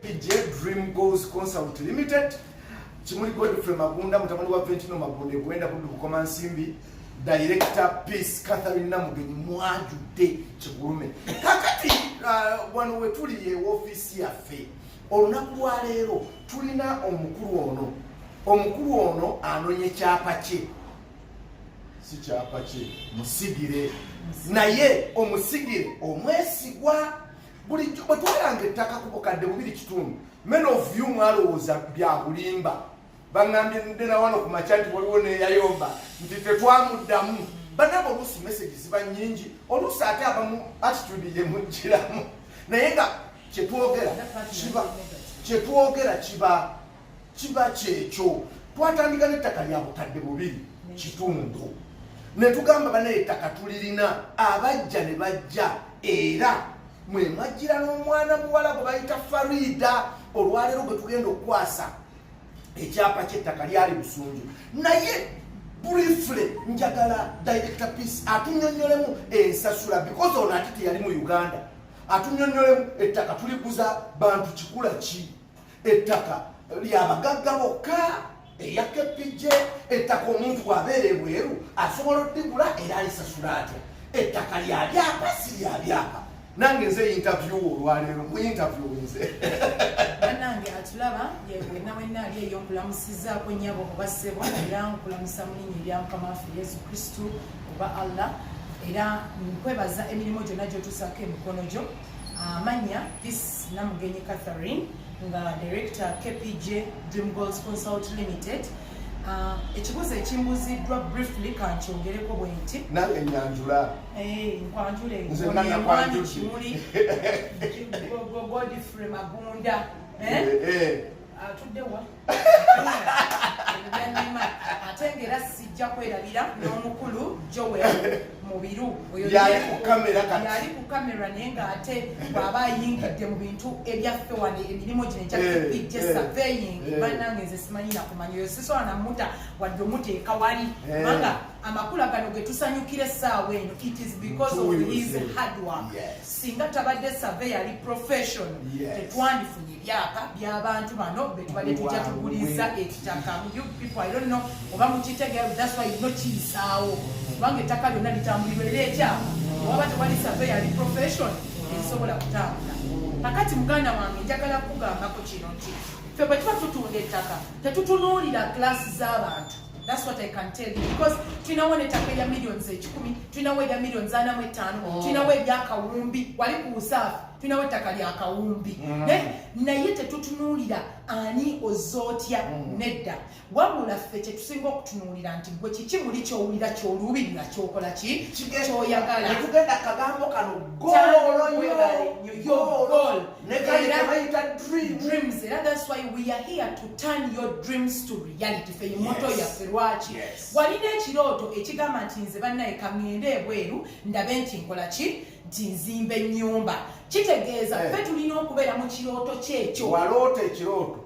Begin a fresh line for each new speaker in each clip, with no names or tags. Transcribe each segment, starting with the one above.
PJ Dream Goals Consult Limited Chimuli Godfrey Magunda mutamani wa Ventino Mabonde kwenda kukoma nsimbi Director Peace Catherine Namugenyi mwajude Chigurume kakati wano wetuliye office yaffe olunaku lwa leero tulina omukulu ono anonye Ekyaapa kye si Ekyaapa kye musigire naye omusigire omwesigwa bulijjo batwalanga ettaka ku bukadde 2.5 men of you mwalowooza bya bulimba bangambye ndena wano ku machanti waliwo neyayomba nti tetwamuddamu banabo oluusi message ziba nnyingi oluusi ate abamu attitude ye mugiramu naye nga kyetwogera kiba kyekyo twatandika n'ettaka lya bukadde 2.5 ne tugamba banaye ettaka tulirina abajja ne bajja era mwe mwajjira n'omwana muwala gwe bayita Faridah olwaleero gwe tugenda okukwasa Ekyaapa ky'ettaka lyali Busunju naye briefly njagala Director Peace atunyonyolemu ensasula because ono ate teyali mu Uganda atunyonyolemu ettaka tuliguza bantu kikula ki ettaka lyabagagga bokka eyake PJ ettaka omuntu bw'abeera ebweru asobola oddigula era alisasula atya ettaka lyabyapa si lyabyapa nange nze interview olwaleero mu interview nze
nange atulaba yewe nawe ali ey'okulamusizaako nnyabo oba ssebo era nkulamusa mu linnya erya Mukama waffe Yesu Kristo oba Allah era nkwebaza emirimu gyonna gy'otusaako emikono gyo amanya Peace Namugenyi Catherine nga Director KPJ Dream Goals Consult Limited. Ekibuuzo ekimbuziddwa briefly kankyongereko bwe nti
nange nyanjula
nkwanjule kimuli Godfrey Magunda atuddewa ate ng'era sijja kwerabira n'omukulu Joel Mubiru oyo yali ku kamera naye ng'ate bw'aba ayingidde mu bintu ebyaffe wano emirimu gino egya PPJ surveying bannange nze simanyi nakumanya oyo sisobola namuta wadde omuteeka wali kubanga amakulu gano ge tusanyukira essaawa eno it is because of his hard work singa tabadde surveyor ali profession tetwandifunye ebyapa by'abantu bano be tubadde tujja tuguliza ettaka you people I don't know oba mukitegeera that's why no kiyisaawo kubanga ettaka lyonna litambulirwa era Ekyaapa waba tewali surveyor ali profession esobola kutambula kakati muganda wange njagala kugambako kino nti ffe bwe tuba tutunda ettaka tetutunuulira klasi z'abantu. That's what I can tell you because tunawo ettaka erya millions 10 tunawo erya millions 45 tunawo eryakawumbi wali ku Usaafu tunawo ettaka lya kawumbi naye tetutunuulira ani ozootya nedda wabula ffe kyetusinga okutunuulira nti gwe kiki muli kyowulira kyoluubirira kyokola ki kyoyagala
tugenda kagambo kano
dreams era that's why we are here to turn your dreams to reality fe moto yaffe lwaki walina ekirooto ekigamba nti nze bannaye kangende ebweru ndabe nti nkola ki nti nzimba ennyumba kitegeeza ffe tulina okubeera mu kirooto kyekyo
waloota ekirooto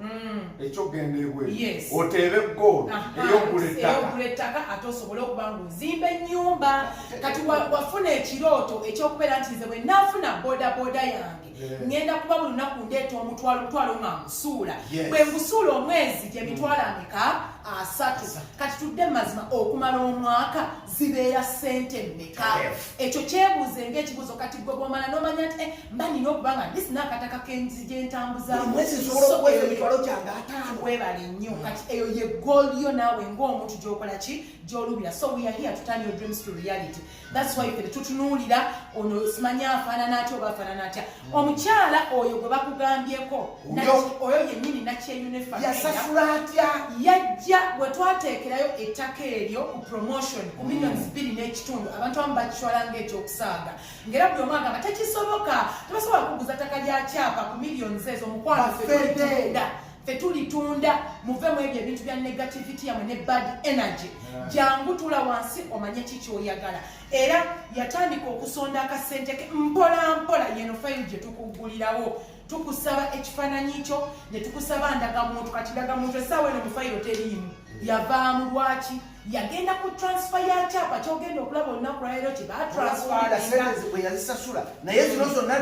ekyogenda ebweru oteebe eggoolo ey'okugula
ettaka ate osobole okuba ng'ozimba ennyumba kati wafuna ekirooto eky'okubeera nti nze bwe naafuna boodabooda yange ngenda kuba buli lunaku ndeeta omutwalo nga nsuula bwe ngusuula omwezi gye mitwalo ameka 3 kati tudde mazima okumala omwaka zibeera ssente mmeka ekyo kyebuuze ng'ekibuuzo kati gwe bw'omala n'omanya nti mba nina okuba nga ndisina akataka kenzije ntambuzaamu webale nnyo kati eyo ye goal yo naawe ng'omuntu gy'okola ki gy'olubira so we are here to turn your dreams to reality that's why ffe tutunuulira ono simanyi afaanana atya oba afaanana atya omukyala oyo gwe bakugambyeko oyo yennyini nakyeyu ne
yasasula atya
yajja bwe twateekerayo ettaka eryo ku promotion ku millions 2.5 abantu abamu bakitwala ng'ekyokusaaga ng'era buli omu agamba tekisoboka tebasobola kuguza ttaka lya Ekyaapa ku millions ezo omukwano ffe tulitunda muvemu ebyo ebintu bya negativity yamwe ne bad energy jangu tula wansi omanye kikyoyagala era yatandika okusonda akasente ke mpola mpola yeno file gye tukugulirawo tukusaba ekifaananyi kyo ne tukusaba ndagamuntu kati ndagamuntu essaawa eno mu fayiro teriimu yavaamu lwaki yagenda ku transfer ya Ekyaapa kyogenda okulaba olunaku lwaleero kye
batransfer yazisasula naye zino zonna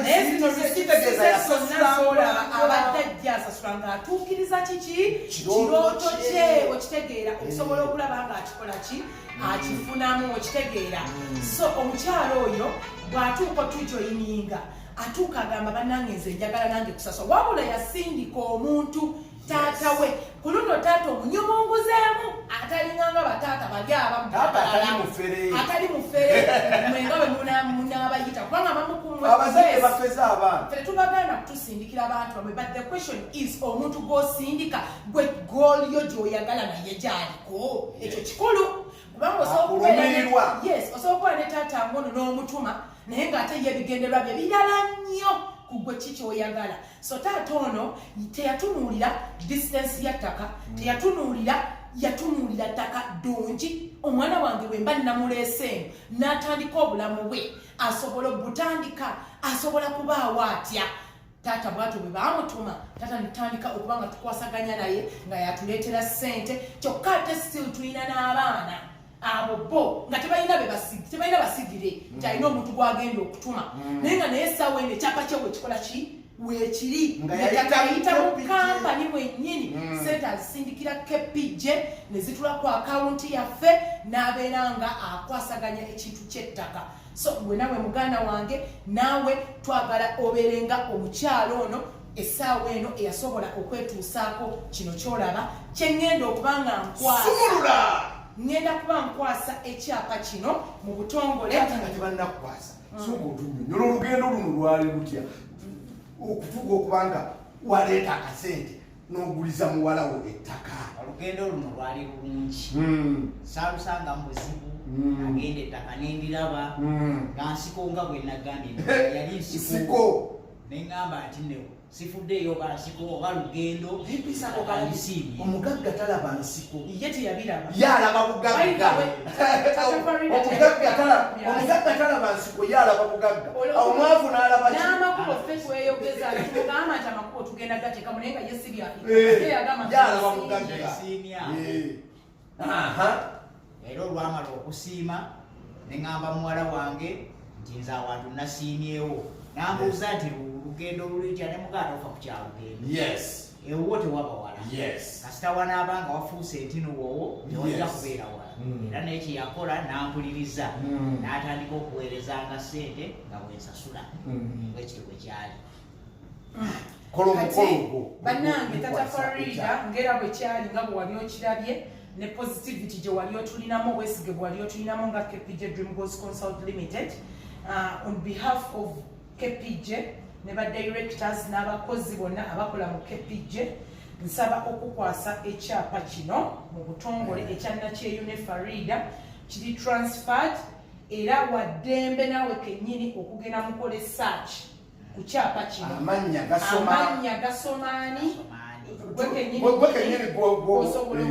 abadde ajja okusula ng'atuukiriza kiki kirooto kye okitegeera okusobola okulaba ng'akikola ki akifunamu okitegeera. So omukyalo oyo bw'atuuka otujoyininga atuuka agamba bannange nze njagala nange kusaswa wabula yasindika omuntu taata we ku luno taata omunyomonguzeemu atalinganga bataata bali atali mufere mwenga bwe munaabayita kubanga
abazadde bafeza abaana
ffe tubagana kutusindikira abantu bamwe but the question is omuntu gw'osindika gwe goal yo gy'oyagala naye gy'aliko ekyo kikulu kubanga osobola okuba ne taata ngono n'omutuma naye ng'ate ye ebigenderwa bye birala nnyo kugwe kiki oyagala. So taata ono teyatunuulira distance ya ttaka yatunuulira ttaka ddungi omwana wange bwe mba namuleeseemu n'atandika obulamu bwe asobola obutandika asobola kubaawo atya. Taata bw'atyo bwe baamutuma taata netandika okuba nga tukwasaganya naye nga yatuleetera ssente kyokka ate still tulina n'abaana abo bo nga tebalina basigire nti alina omuntu gwagenda okutuma naye nga naye essaawa eno ekyapa kye wekikola ki weekiri nekatayita mu kampani mwennyini sente azisindikira kepije ne zitula ku akawunti yaffe n'abeera nga akwasaganya ekintu ky'ettaka. So gwe nawe muganda wange naawe twagala obeerenga omukyalo ono essaawa eno eyasobola okwetuusaako kino kyolaba kyeŋŋenda okuba nga ngenda kuba nkwasa ekyapa kino mu butongole
nga tebannakukwasa soka otunyonyola olugendo luno lwali lutya okutuuka okubanga waleeta akasente n'oguliza Muwalawe ettaka.
Olugendo luno lwali lulungi saalusanga muzibu agenda ettaka nendiraba nga nsiko nga bwe nagambye yali nsiko neŋŋamba nti ne sifuddeeyo bansiko oba lugendo alisiibye
omugagga talaba nsiko
ye teyabiraba
yalaba bugagga omugagga talaba nsiko yalaba bugagga omwavu n'alaba
n'amakubo ffe tweyogeza tugamba nti amakubo tugenda gateekamu naye nga ye si
yalaba bugagga
era olwamala okusiima neŋŋamba muwala wange nti nze awantu nasiimyewo nambuuza nti lugendo lulitya ne mukaata ofa ku kyalugendo ewuwo tewaba wala kasita wanaabanga wafuuse entinuwowo tewajja kubeera wala era naye kyeyakola nampuliriza n'atandika okuweerezanga ssente nga bwensasula bwekityo bwe kyali.
bannange tata Faridah ngera bwe kyali nga bwe wali okirabye ne positivity gye wali otulinamu obwesige bwe wali otulinamu nga KPJ Dream Goals Consult Limited on behalf of KPJ ne ba directors n'abakozi bonna abakola mu KPJ nsaba okukwasa ekyapa kino mu butongole ekyanakyeyu ne Faridah kiri transferred era waddembe naawe kennyini okugenda mukola search ku kyapa kino
amanya
gasomaani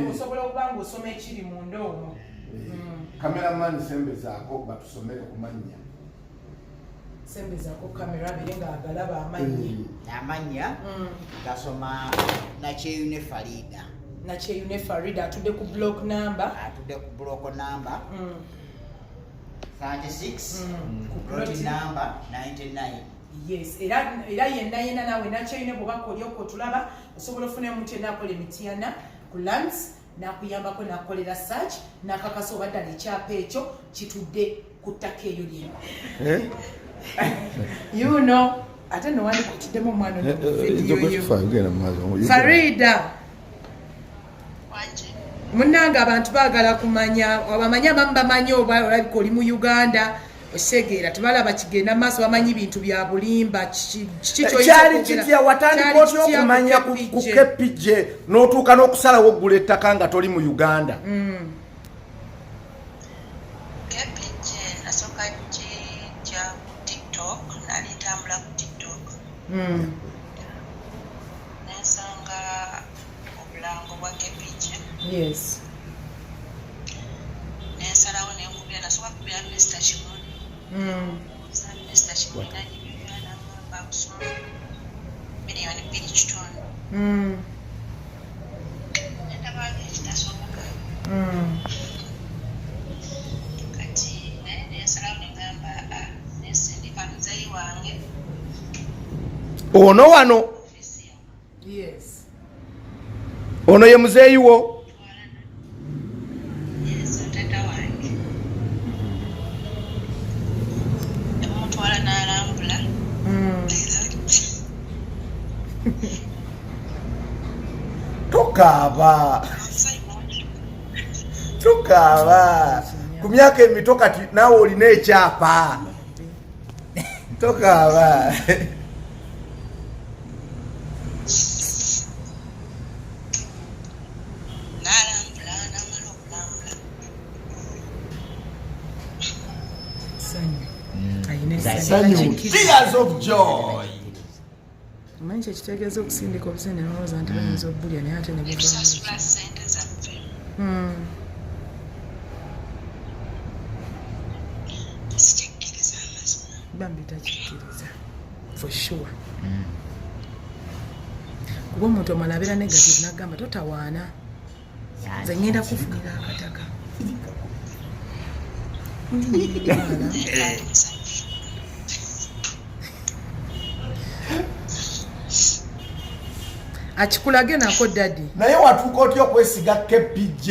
osobola okuba ng'osoma ekiri munda omwo.
Kameramani sembezaako batusomere ku mannya
sembezaako kamera abire ng'agalaba
amanya gasoma nakyeyu ne Faridah
atudde ku block number
36 plot number 99.
Yes, era yenna naawe nakyeyu ne bw'oba olyoka otulaba osobola ofuna omuntu yenna akola emitiana ku lands n'akuyambako n'akolera search n'akakasa oba ddala ekyapa ekyo kitudde ku ttaka eyo lyeno. You know, ate nowandi kutuddemu omwana Faridah munnange abantu baagala kumanya abamanyi abamu bamanyi oba olabika oli mu Uganda osegeera tebalaba kigenda maaso bamanyi bintu bya bulimba
kyali kitya watandika otya okumanya ku KPJ n'otuuka n'okusalawo oggula ettaka nga toli mu Uganda?
KPJ nasooka kijja ku TikTok nali ntambula ku TikTok nensanga obulango bwa KPJ nensalawo nenkubira nasooka kubira Mr. Kimoni Mr. Kimoni nanyimirira n'amamba kusoma miliyoni 2.5 nendabanga ekitasoboka kati naye nensalawo negamba nensindika muzeeyi wange
ono wano ono ye muzeeyi wo?
Yes, taata wange. Yamutwala n'alambula.
Tokaaba ku myaka emito kati naawe olina ekyapa. Tokaaba. Esanyu, tears of joy.
Manche kitegeeza okusindika obusene n'olowooza nti bayinza obbulya naye ate ne bivaamu. Bambi takikkiriza for sure. Kuba omuntu omala abeera negative n'agamba totawaana nze ngenda kufunira akataka. Akikulage nako dadi.
Naye watuuka otya okwesiga KPJ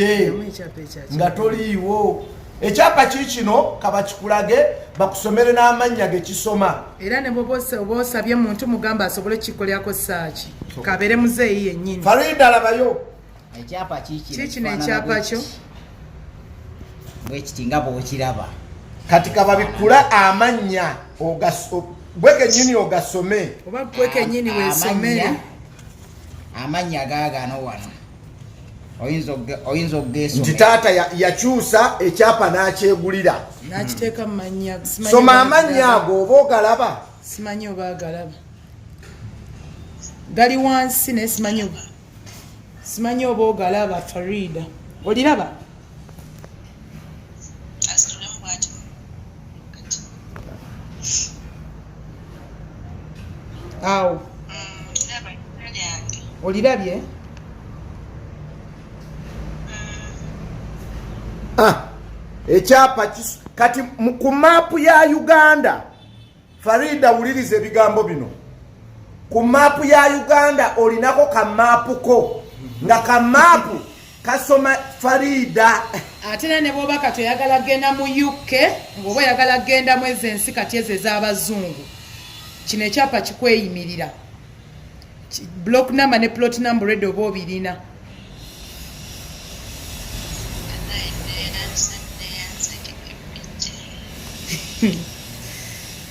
nga toliiwo? Ekyapa kikino kabakikulage bakusomere n'amannya gekisoma.
Era ne bwoba osabye muntu mugamba asobole kikolyako saaki kabeere muzeeyi yennyini.
Faridah labayo.
Ekyapa
kikino ekyapa kyo
bwekiti nga bw'okiraba.
Kati kababikula amannya gwe kennyini ogasome.
Oba gwe kennyini weesomere.
Amannya gaagano wano oyinza okugeesoma.
Nti taata yakyusa ekyapa n'akyegulira.
N'akiteeka mu mannya.
Soma amannya ago oba ogalaba?
Simanyi oba agalaba. Gali wansi naye simanyi oba ogalaba. Faridah oliraba? Awo olirabye?
Ekyapa kati ku maapu ya Uganda. Faridah wuliriza ebigambo bino. Ku maapu ya Uganda olinako kamaapuko nga kamaapu kasoma Faridah.
Ate ne bwoba kati oyagala genda mu UK ng'oba oyagala genda mu ezo ensi kati ezo ez'abazungu, kino ekyapa kikweyimirira. Block number ne plot number redo oba obirina.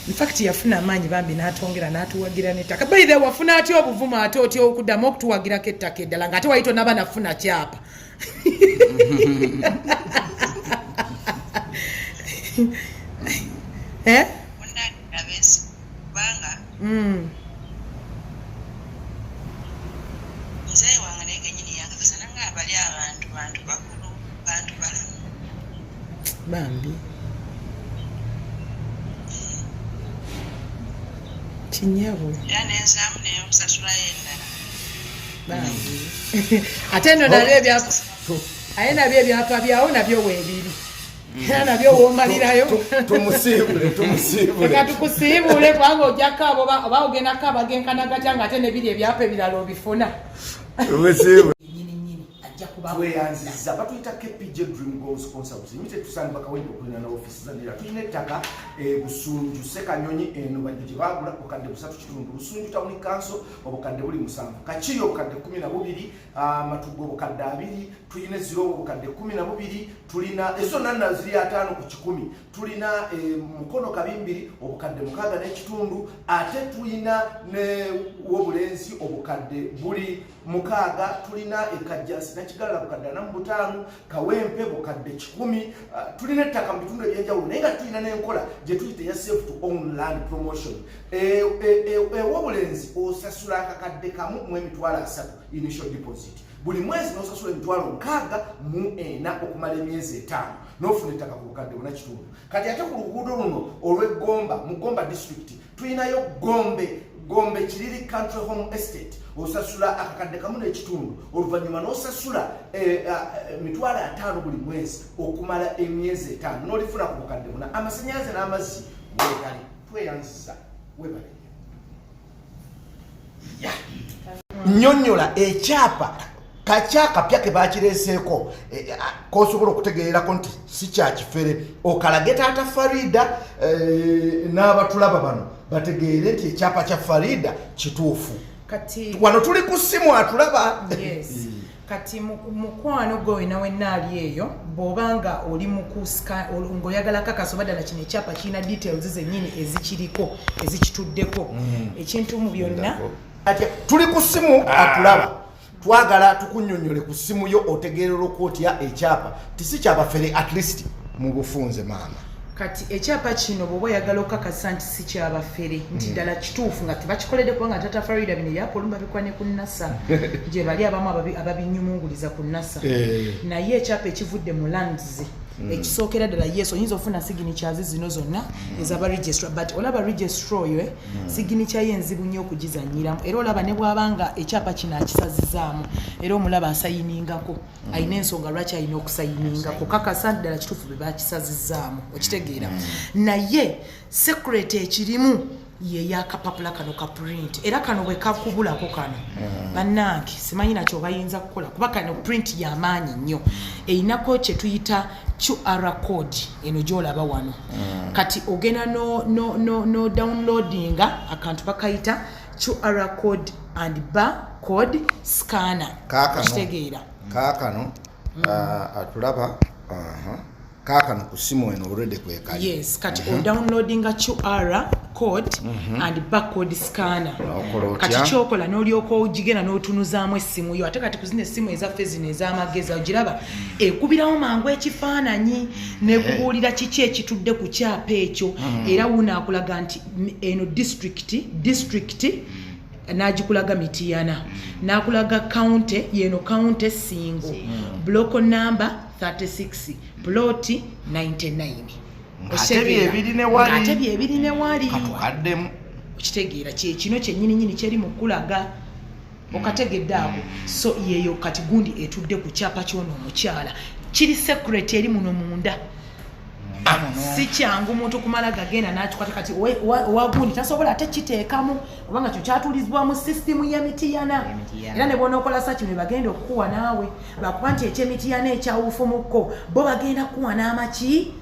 In fact yafuna amaanyi bambi n'atongera n'atuwagira n'ettaka. By the way, wafuna atya obuvumu ate otya okuddamu okutuwagirako ettaka eddala ng'ate wayito naba nafuna kyapa. Bambi kinyabo ate no nabyo ebyapa aye nabyo ebyapa byawo nabyo weebiri era nabyo wombalirayo. Tumusiibule katukusiibule kubanga ojjako abo oba ogendako abagenkana gatya ng'ate nebiri ebyapa ebirala obifuna.
Tweyanziza batuyita KPJ Dream Goals Concepts. Imite tusanga bakawenda okulina na office zanira. Tulina ettaka Busunju Sekanyonyi eno bajje bagula okadde 3.5 Busunju Town Council obukadde buli 7. Kachiyo obukadde 12, Matugo obukadde 2, tulina Ziro obukadde 12, tulina ezo nanna ziri 5 ku 10. Tulina Mukono Kabimbiri obukadde 6.5, ate tulina ne Wobulenzi obukadde buli 6, tulina Ekajjansi Kigala bukadde 45, Kawempe bukadde 10. Tulina ettaka mu bitundu ebyenjawulo naye nga tulina n'enkola gye tuyita ya self to own land promotion. Wobulenzi osasula akakadde kamu mu emitwalo 3 initial deposit. Buli mwezi n'osasula emitwalo 64 okumala emyezi 5 n'ofuna ettaka ku bukadde 4 kitundu. Kati ate ku luguudo luno olw'Egomba mu Gomba district tulinayo Gombe Kiriri Country Home Estate osasula akakadde kamu n'ekitundu oluvannyuma n'osasula emitwalo 5 buli mwezi okumala emyezi 5 n'olifuna ku bukadde 4. Amasannyalaze n'amazzi weegali. Tweyanziza webale. Nnyonnyola ekyapa kakyakapya ke bakireeseeko kosobola okutegeererako nti si kyakifere okalage taata Faridah n'abatulaba bano bategeere nti ekyapa kya Faridah kituufu.
Kati
wano tuli ku ssimu atulaba.
Yes. Kati mukwano gwe wena wennaali eyo bw'obanga oli ng'oyagala kakasa oba ddala kino ekyapa kirina details zennyini ezikiriko ezikituddeko ekintu mu byonna.
Tuli ku ssimu atulaba twagala tukunnyonnyole ku ssimu yo otegeerera okutya ekyapa tisi kyabafere at least mu bufunze maama.
Kati ekyapa kino bw'oba oyagala okakasa nti si kyabafere nti ddala kituufu nga tebakikoledde kubanga taata Faridah bino ebyakolumba bikwane ku NASA gye bali abamu ababinyumunguliza ku NASA naye ekyapa ekivudde mu lands ekisookera ddala yesu oyinza ofuna siginicyazi zino zonna ezaba registrar but olaba registrar oyo siginicya ye enzibu nnyo okugizanyiramu era olaba ne bw'abanga ekyapa kino akisazizaamu era omulaba asayiningako alina ensonga lwaki alina okusayiningako kakasa ddala kituufu bwe bakisazizaamu okitegeera naye security ekirimu ye yakapapula kano ka print era kano bwe kakubulako kano bannange simanyi nakyo bayinza kukola kuba kano print y'amaanyi nnyo einako kye tuyita QR code eno gy'olaba wano kati ogenda no downloadinga akantu bakayita QR code and barcode scanner kitegeera
kaakano atulaba kaakano ku simu eno already kwekali.
Yes, kati downloadinga QR code and barcode scanner. Kati kyokola n'olyoka ogigenda n'otunuzaamu essimu yo ate kati kuzina essimu ezaffe zino ez'amagezi ogiraba ekubirawo mangu ekifaananyi n'ekubuulira kiki ekitudde ku kyapa ekyo era wunaakulaga nti eno district n'agikulaga Mityana n'akulaga county yeno county singo block number 36 plot 99
ate
byebiri ne wali
katukaddemu
okitegeera kino kyennyini kyeri mu kulaga okategedde ako so yeyo kati gundi etudde ku kyapa ky'ono omukyala kiri security eri muno munda si kyangu muntu kumala gagenda n'akikwata kati wagundi tasobola ate kiteekamu kubanga kyo kyatulizibwa mu sisitimu ya Mityana era ne bw'onookola saki ne bagenda okukuwa naawe bakuba nti eky'Emityana ekyawufumukko bo bagenda kukuwa n'amaki